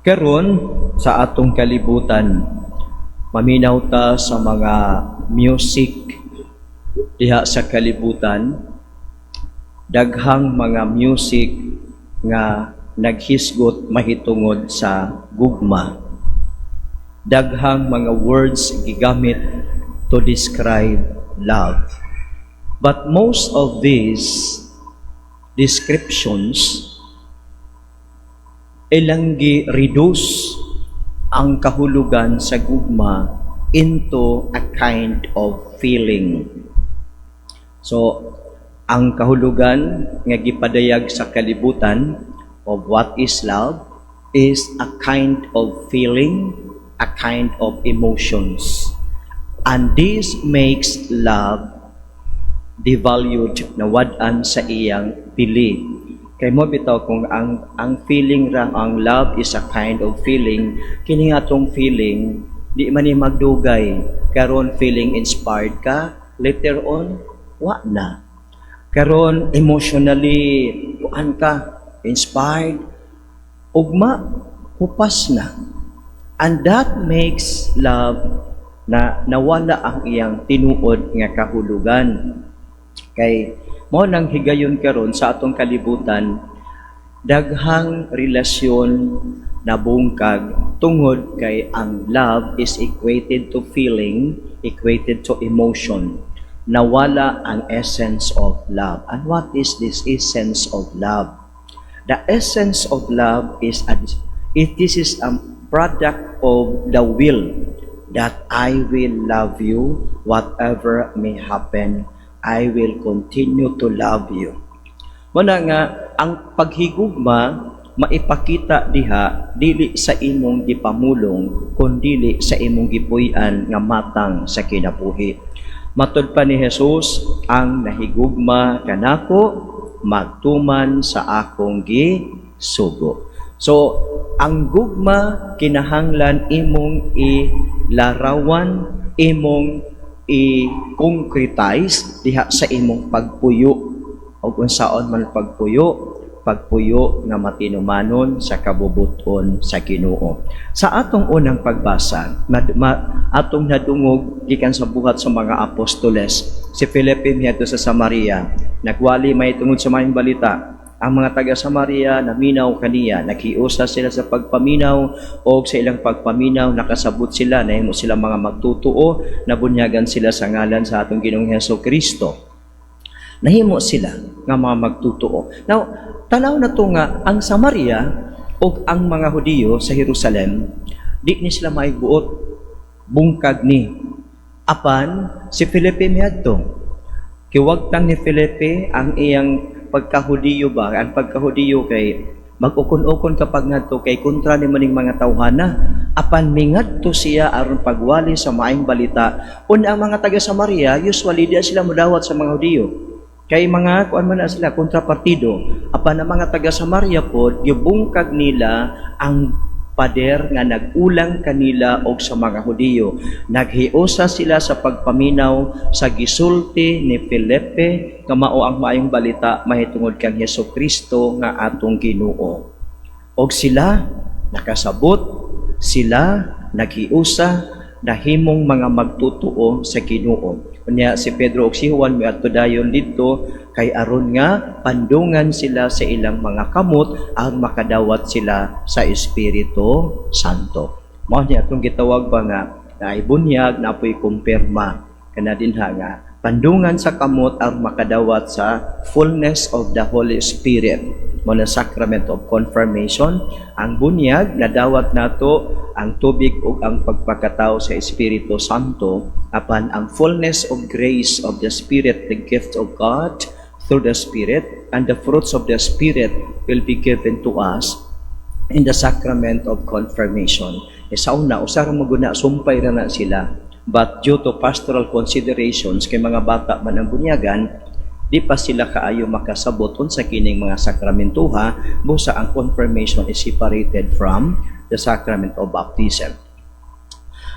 Karon sa atong kalibutan, maminaw ta sa mga music diha sa kalibutan, daghang mga music nga naghisgot mahitungod sa gugma. Daghang mga words gigamit to describe love. But most of these descriptions ilang gi-reduce ang kahulugan sa gugma into a kind of feeling. So, ang kahulugan nga gipadayag sa kalibutan of what is love is a kind of feeling, a kind of emotions. And this makes love devalued, nawad-an sa iyang pili. Kay mo bitaw kung ang feeling ra, ang love is a kind of feeling, kini atong feeling di man ni magdugay. Karon feeling inspired ka, later on wa na. Karon emotionally kuan ka, inspired, ugma hupas na. And that makes love na nawala ang iyang tinuod nga kahulugan. Kay mo nang higayon karon sa atong kalibutan, daghang relasyon na bungkag tungod kay ang love is equated to feeling, equated to emotion. Nawala ang essence of love. And what is this essence of love? The essence of love is this is a product of the will that I will love you whatever may happen. I will continue to love you. Muna nga, ang paghigugma, maipakita diha, dili sa imong gipamulong, kundi sa imong gipuy-an nga matang sa kinabuhi. Matud pa ni Jesus, ang nahigugma kanako, magtuman sa akong gisugo. So, ang gugma, kinahanglan imong ilarawan, imong i-concretize diha sa imong pagpuyo o kung saan man pagpuyo na matinumanon sa kabubuton sa Ginoo. Sa atong unang pagbasa, atong nadungog gikan sa buhat sa mga apostoles, si Felipe miadto sa Samaria, nagwali may tungod sa maayong balita. Ang mga taga Samaria naminaw kaniya, nakiusa sila sa pagpaminaw o sa ilang pagpaminaw nakasabot sila, nahimo sila mga magtutuo, nabunyagan sila sa ngalan sa atong Ginoong Hesukristo. Nahimo sila nga mga magtutuo. Now, tanaw na to nga ang Samaria o ang mga Hudiyo sa Jerusalem, di ni sila maigbuot, bungkag ni. Apan si Felipe miadto, kiwagtang ni Felipe ang iyang pagkahudiyo ba? Ang pagkahudiyo kay mag-ukon-ukon kapag ngadto kay kontra ni maning mga tawhana. Apan mingadto siya aron pagwali sa maayong balita. Una ang mga taga Samaria, usually di sila modawat sa mga Hudiyo. Kay mga kuan man na sila kontrapartido. Apan ang mga taga Samaria pod gibungkag nila ang pader nga nagulang kanila og sa mga Hudiyo. Naghiusa sila sa pagpaminaw sa gisulti ni Felipe nga mao ang maayong balita mahitungod kang Hesukristo nga atong Ginoo. Og sila nakasabot, sila naghiusa, nahimong mga magtutuo sa Ginoo. Unya si Pedro ug si Juan miadto dayon didto kay aron nga pandungan sila sa ilang mga kamot ang makadawat sila sa Espiritu Santo. Mao ni atong gitawag ba nga naibunyag na apoy kumpirma kana dinha nga pandungan sa kamot ang makadawat sa fullness of the Holy Spirit. Mao na sacrament of confirmation, ang bunyag nadawat nato ang tubig ug ang pagpakatao sa Espiritu Santo, apan ang fullness of grace of the Spirit, the gift of God through the Spirit, and the fruits of the Spirit will be given to us in the sacrament of confirmation. Sa una, usara maguna, sumpay ra na sila. But due to pastoral considerations, kay mga bata man ang bunyagan, di pa sila kaayo makasabot sa kining mga sakramentuha, busa ang confirmation is separated from the sacrament of baptism.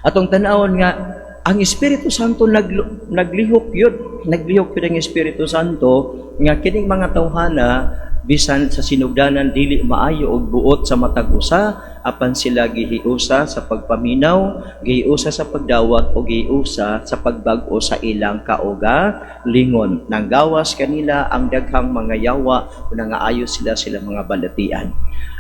Atong tanawon nga, ang Espiritu Santo naglihok yun. Naglihok yun ang Espiritu Santo nga kining mga tawhana bisan sa sinugdanan dili maayo og buot sa matag usa apan sila gihiusa sa pagpaminaw, gihiusa sa pagdawat o gihiusa sa pagbag-o sa ilang kaugalingon. Nanggawas kanila ang daghang mga yawa o nangaayos sila mga balatian.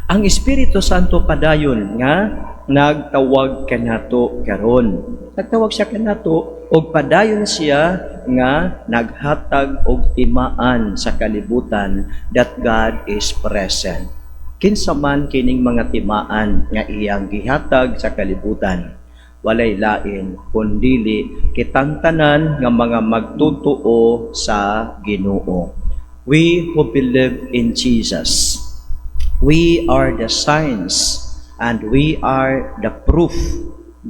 Ang Espiritu Santo padayon nga nagtawag kanato karon. Nagtawag siya kanato og padayon siya nga naghatag og timaan sa kalibutan that God is present. Kinsa man kining mga timaan nga iyang gihatag sa kalibutan, walay lain kundili kitang tanan nga mga magtutuo sa Ginoo. We who believe in Jesus, we are the signs and we are the proof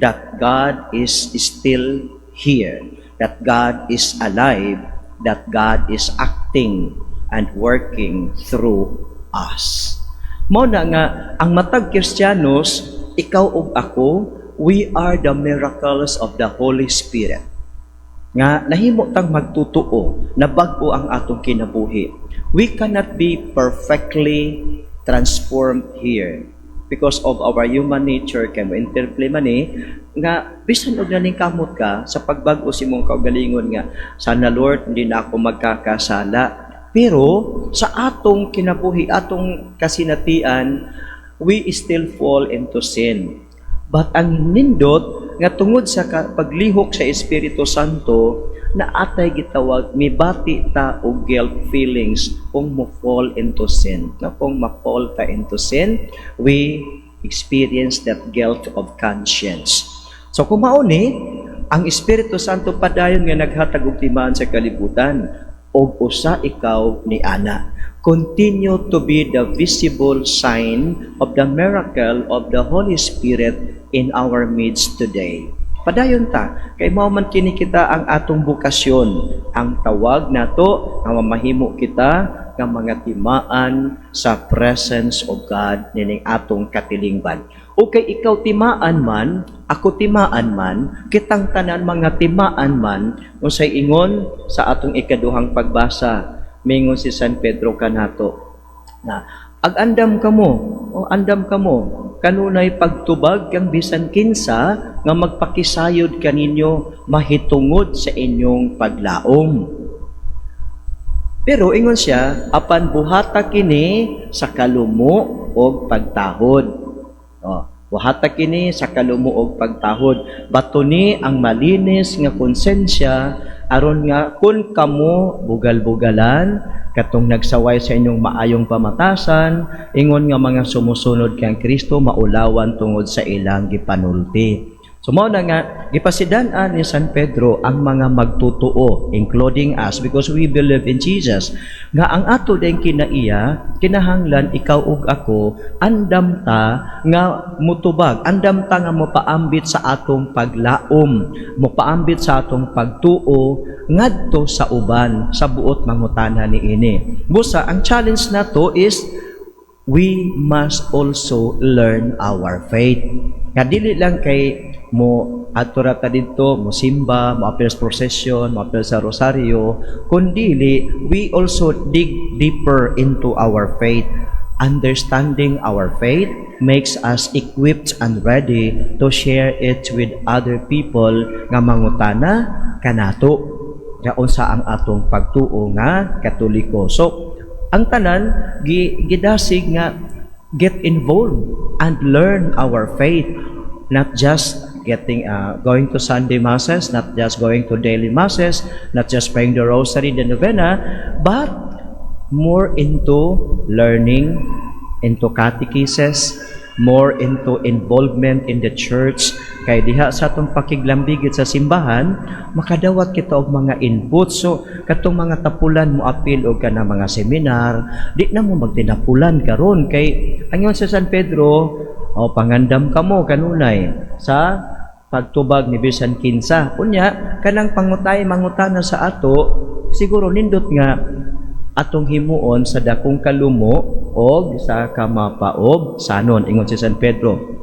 that God is still here, that God is alive, that God is acting and working through us. Mao na nga, ang matag Kristiyanos, ikaw ug ako, we are the miracles of the Holy Spirit. Nga nahimo tang magtutuo na bag-o ang atong kinabuhi. We cannot be perfectly transformed here because of our human nature kay mo interplay man nga bisan og naning kamot ka sa pagbag-o si mong kaugalingon nga sana Lord hindi na ako magkakasala. Pero sa atong kinabuhi, atong kasinatian, we still fall into sin. But ang nindot nga tungod sa paglihok sa Espiritu Santo na atay gitawag mibati ta og guilt feelings kung mo fall into sin. Na kung ma-fall ta into sin, we experience that guilt of conscience. So kung mauni, ang Espiritu Santo padayon nga naghatag og timaan sa kalibutan og usa ikaw ni ana. Continue to be the visible sign of the miracle of the Holy Spirit in our midst today. Padayon ta, kay mao man kini kita ang atong bukasyon, ang tawag nato nga mamahimo kita nga mga timaan sa presence of God nining atong katilingban. Okay, ikaw timaan man, ako timaan man, kitang tanan mga timaan man, unsay ingon sa atong ikaduhang pagbasa, mingon si San Pedro kanato, na agandam kamo, o andam kamo, kanunay pagtubag kang bisan kinsa nga magpakisayod kaninyo mahitungod sa inyong paglaom. Pero ingon siya, apan buhata kini sa kalumo og pagtahod. Buhata kini sa kalumo og pagtahod. Batuni ang malinis nga konsensya aron nga kun kamo bugal-bugalan katong nagsaway sa inyong maayong pamatasan, ingon nga mga sumusunod kang Kristo maulawan tungod sa ilang gipanulti. So mao na nga gipasidan-an ni San Pedro ang mga magtutuo including us because we believe in Jesus nga ang ato din kinaiya kinahanglan ikaw ug ako andam ta nga mutubag, andam ta nga mopaambit sa atong paglaom, mopaambit sa atong pagtuo ngadto sa uban sa buot mangutana niini. Busa ang challenge nato is we must also learn our faith. Nga dili lang kay mo atura ta dito, mo simba, mo appeal sa procession, mo appeal sa rosaryo, kundili we also dig deeper into our faith. Understanding our faith makes us equipped and ready to share it with other people nga mangutana kanato nga unsa ang atong pagtuo nga Katoliko. So ang tanan gidasig nga get involved and learn our faith, not just going to Sunday masses, not just going to daily masses, not just praying the rosary, the novena, but more into learning, into catechesis, more into involvement in the church. Kay diha sa atong pakiglambigit sa simbahan, makadawat kita og mga input. So katong mga tapulan mo apil og kana mga seminar, di na mo magtinapulan karon kay angon sa San Pedro, pangandam kamo kanunay sa pagtubag ni bisan kinsa. Unya kanang mangutana sa ato, siguro nindot nga atong himuon sa dakong kalumo og sa kamapaob sanon, ingon si San Pedro.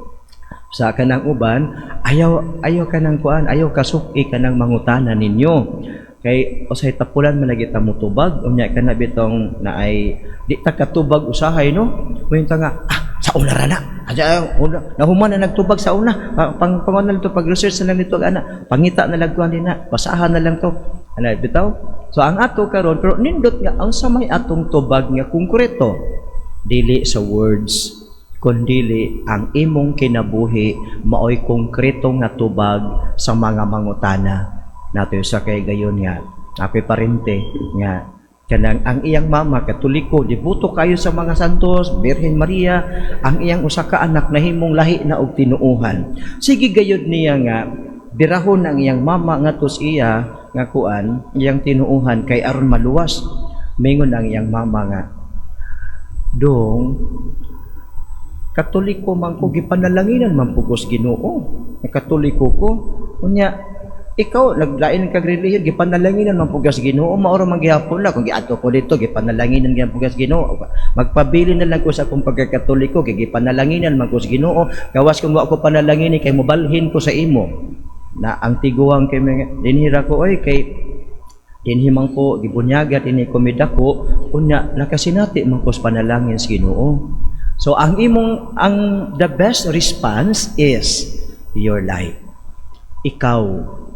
Sa kanang uban, ayaw kanang kuan, ayaw kasuki kanang mangutana ninyo. Kay usay tapulan man lagi ta motubag, unya kana bitong naay di ta katubag usahay no. Mointa nga, Sa una rana. Nahuman na nagtubag sa una. Pangunan na ito, pag-research na lang ito, pangita na lagkuhan din na, basahan na lang ito. Ano, bitaw? So, ang ato karon pero nindot nga, ang samay atong tubag nga konkreto, dili sa words, kundili ang imong kinabuhi, maoy konkreto nga tubag sa mga mangutana. Nato sa kay gayon nga, api parente, nga, kanang ang iyang mama Katoliko, dibuto kayo sa mga santos, Birhen Maria, ang iyang usa ka anak nahimong lahi na og tinuuhan. Sige gayud niya nga birahon ang iyang mama ngadtos iya nga kuan, iyang tinuuhan kay aron maluwas. Mingon ang iyang mama nga, dong Katoliko man ko gipanalanginan man pugos Ginoo. Katoliko ko, unya ikaw naglain kag relihiyon gipanalaginan man pugas Ginoo, maoro man gihapon la kung giadto ko dito gipanalaginan gyud pugas Ginoo. Magpabili na lang ko sa akong pagkakatoliko kay gipanalanginan man ko sa Ginoo. Gawas kung wa ko panalangin kay mobalhin ko sa imo. Na ang tiguang kay dinhira ko oy kay dinhimang ko gibunyaga ini komida ko unya nakasinati man ko sa panalangin sa Ginoo. So ang the best response is your life. Ikaw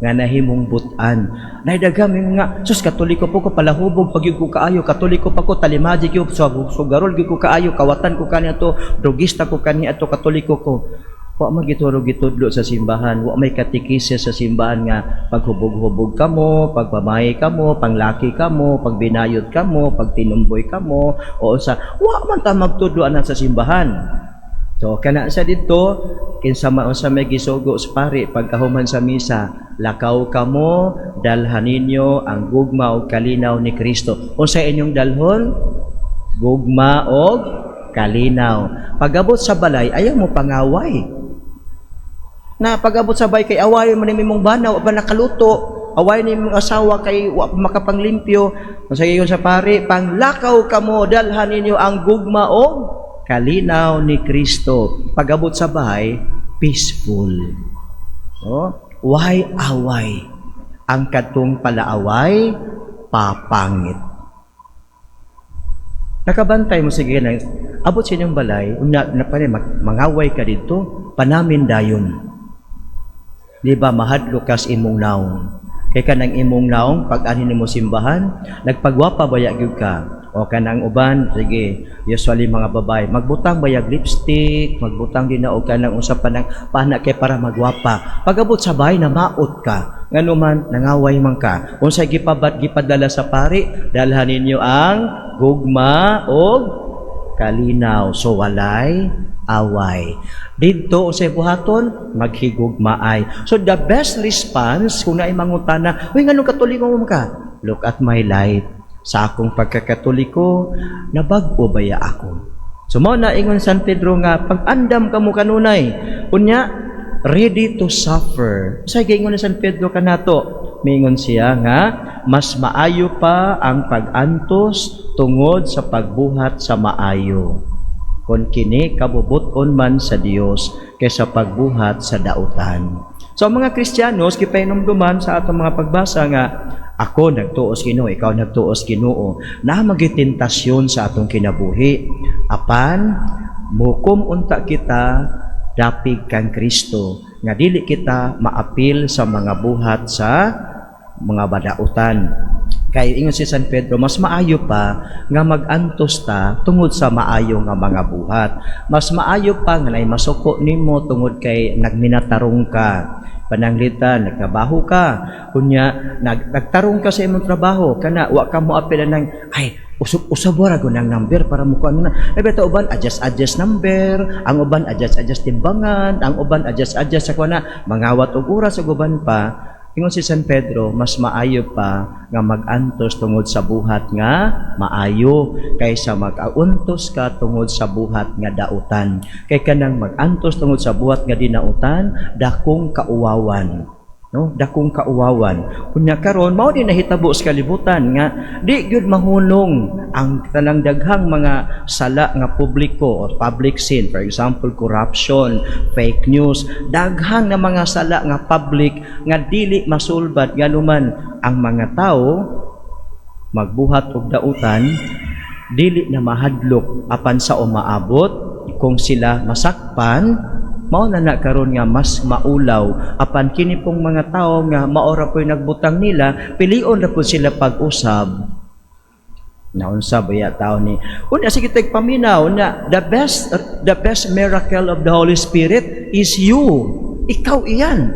nga nahimong butan. Naidagam nga, sus, Katoliko po ko palahubog, pag ko kaayo, Katoliko pa ko, talimaji ko, sugarol ko kaayo, kawatan ko kaniya to, drogista ko kaniya to, Katoliko ko. Wa magituro gitudlo sa simbahan, wa may katikise sa simbahan nga paghubog-hubog ka mo, pagpamay ka mo, panglaki ka mo, pagbinayod ka mo, pagtinumboy ka mo, o sa, wa man ta magtudloan sa simbahan. So, kana sa dito, kinsa maon sa may gisugo sa pari, pagkahuman sa misa, lakaw ka mo, dalhan ninyo ang gugma o kalinaw ni Kristo. O sa inyong dalhon, gugma o kalinaw. Pagabot sa balay, ayaw mo pangaway. Na pagabot sa balay, kay away mo ni mong banaw, ba nakaluto, away ni mong asawa, kay makapanglimpyo. O sa iyo sa pari, panglakaw ka mo, dalhan ninyo ang gugma o kalinaw ni Kristo. Pagabot sa bahay, peaceful. Oh, why away? Ang katong palaaway, papangit. Nakabantay mo sige na, abot sa inyong balay, mangaway ka dito, panamin dayon. Di ba, mahadlo kas imong naong. Kaya ka ng imong naong, pag anin mo simbahan, nagpagwapa bayag ka. O kanang uban, sige, usually mga babae, magbutang bayag lipstick, magbutang din na o kanang usapan ng panak kay para magwapa. Pagabot sa bahay na maot ka, nganuman, nangaway man ka. Kung sa gipadala sa pari, dalhan ninyo ang gugma o kalinaw. So walay away. Dito sa buhaton, maghigugmaay. So the best response, kung naay mangutana, uy, nganong Katoliko mo ka? Look at my life. Sa akong pagkakatoliko, nabag-o baya ako. So mao na ingon San Pedro nga, pag-andam ka mo kanunay, unya, ready to suffer. Sa ingon ni San Pedro kanato, mingon siya nga, mas maayo pa ang pag-antos tungod sa pagbuhat sa maayo. Kung kini kabubuton man sa Dios kaysa pagbuhat sa dautan. So mga Kristiyanos, kipainomduman sa atong mga pagbasa nga, ako nagtuos Ginoo, ikaw nagtuos Ginoo, na magitintasyon sa atong kinabuhi. Apan, mukom unta kita, dapig kang Kristo, nga dili kita maapil sa mga buhat sa mga badautan. Kaya ingon si San Pedro, mas maayo pa nga mag-antos ta tungod sa maayo nga mga buhat. Mas maayo pa nga nay masuko nimo tungod kay nagminatarong ka. Pananglitan, nagtrabaho ka. Kunya, nagtarong ka sa imong trabaho. Kana, wa ka mo apela ng, ay, usabora ko ng number para mo ano na. Ay, beto uban, adjust number. Ang uban, adjust timbangan. Ang uban, adjust sa kuna. Mangawat og oras sa uban pa. Ingon si San Pedro, mas maayo pa nga mag-antos tungod sa buhat nga maayo kaysa mag-auntos ka tungod sa buhat nga dautan. Kay kanang mag-antos tungod sa buhat nga dinautan, dakong kauwawan. No, dakong kauwawan. Kunya karon mao din nahitabo sa kalibutan nga di gyud mahunong ang tanang daghang mga sala nga publiko or public sin, for example corruption, fake news, daghang na mga sala nga public nga dili masulbad ganuman ang mga tao magbuhat og dautan dili na mahadlok apan sa umaabot kung sila masakpan, mao na karon nga mas maulaw apan kini pong mga tao nga maora po'y nagbutang nila, pilion na po sila pag-usab. Naunsa baya tao ni una sige paminaw na the best miracle of the Holy Spirit is you. Ikaw iyan.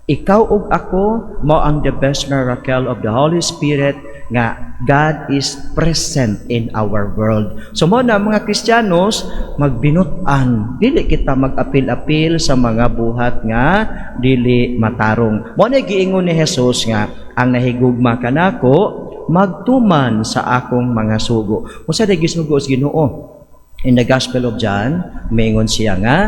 Ikaw ug ako mao ang the best miracle of the Holy Spirit nga God is present in our world. So mo na mga Kristiyanos magbinutan, dili kita mag-apil-apil sa mga buhat nga dili matarong. Mo na giingon ni Jesus nga ang nahigugma kanako magtuman sa akong mga sugo. Kung sa gisugo sa Ginoo in the Gospel of John, maingon siya nga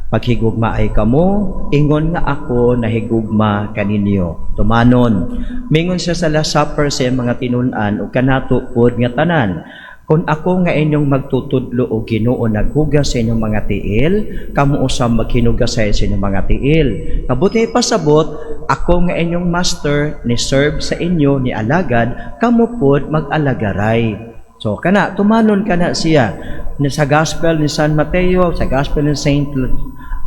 paghigugma ay kamo, ingon nga ako nahigugma kaninyo. Tumanon. Mingon siya sa Last Supper sa mga tinun-an o kanato pod nga tanan. Kung ako nga inyong magtutudlo o Ginoo naghugas sa inyong mga tiil, kamo usab maghinugasay sa inyong mga tiil. Kabuti pasabot, ako nga inyong master ni serve sa inyo ni alagad, kamo pod mag-alagaray. So kana tumanon kana siya sa Gospel ni San Mateo, sa Gospel ni Saint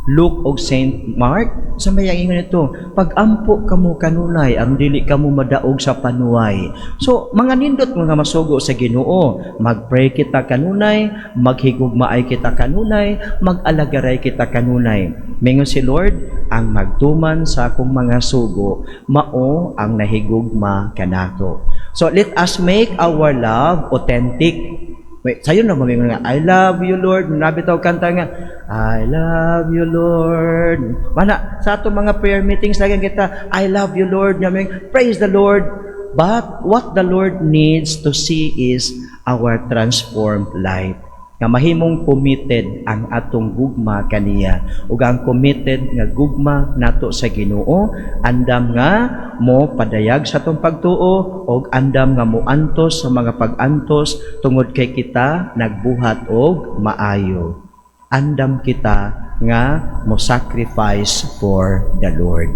Luke o Saint Mark, sa mayang ingon ito, pag-ampo kamo kanunay, ang dili kamo madaog sa panuway. So, mga nindot mga masugo sa Ginoo, mag-pray kita kanunay, maghigugmaay kita kanunay, mag-alagaray kita kanunay. Mingon si Lord, ang magtuman sa akong mga sugo, mao ang nahigugma kanako. So, let us make our love authentic. Wait, sayo na mamingon nga, I love you, Lord. Nabitaw kanta nga, I love you, Lord. Mana, sa ato mga prayer meetings, lagi kita, I love you, Lord. Praise the Lord. But what the Lord needs to see is our transformed life. Nga mahimong committed ang atong gugma kaniya. Ug ang committed nga gugma nato sa Ginoo, andam nga mo padayag sa atong pagtuo, ug andam nga mo antos sa mga pag-antos tungod kay kita nagbuhat og maayo. Andam kita nga mo sacrifice for the Lord.